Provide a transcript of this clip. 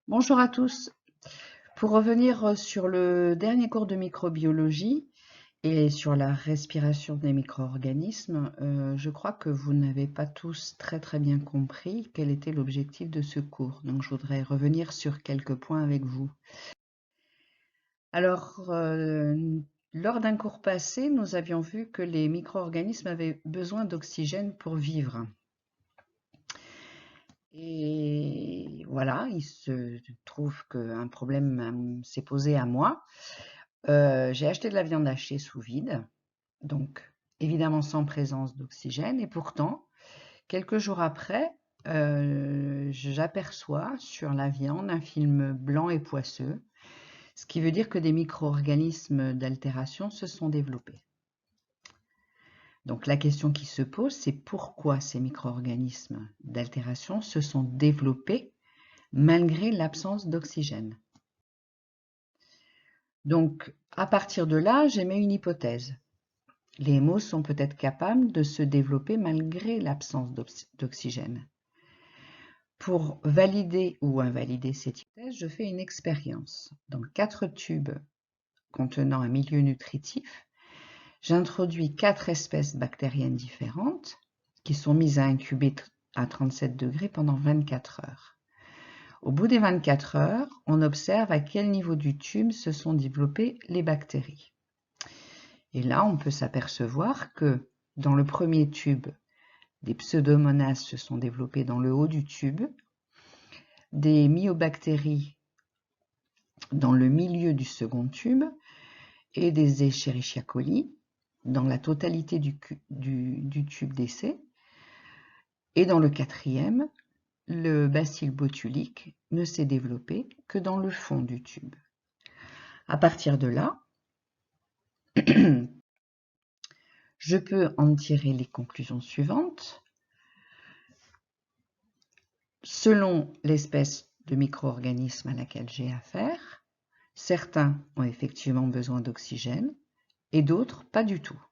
Bonjour à tous. Pour revenir sur le dernier cours de microbiologie et sur la respiration des micro-organismes, je crois que vous n'avez pas tous très bien compris quel était l'objectif de ce cours. Donc je voudrais revenir sur quelques points avec vous. Alors, lors d'un cours passé, nous avions vu que les micro-organismes avaient besoin d'oxygène pour vivre. Et voilà, il se trouve qu'un problème s'est posé à moi. J'ai acheté de la viande hachée sous vide, donc évidemment sans présence d'oxygène, et pourtant, quelques jours après, j'aperçois sur la viande un film blanc et poisseux, ce qui veut dire que des micro-organismes d'altération se sont développés. Donc la question qui se pose, c'est pourquoi ces micro-organismes d'altération se sont développés malgré l'absence d'oxygène. Donc, à partir de là, j'émets une hypothèse. Les mots sont peut-être capables de se développer malgré l'absence d'oxygène. Pour valider ou invalider cette hypothèse, je fais une expérience. Dans 4 tubes contenant un milieu nutritif, j'introduis 4 espèces bactériennes différentes qui sont mises à incuber à 37 degrés pendant 24 heures. Au bout des 24 heures, on observe à quel niveau du tube se sont développées les bactéries. Et là, on peut s'apercevoir que dans le premier tube, des pseudomonas se sont développées dans le haut du tube, des myobactéries dans le milieu du second tube et des Escherichia coli dans la totalité du tube d'essai. Et dans le quatrième, le bacille botulique ne s'est développé que dans le fond du tube. À partir de là, je peux en tirer les conclusions suivantes. Selon l'espèce de micro-organisme à laquelle j'ai affaire, certains ont effectivement besoin d'oxygène et d'autres pas du tout.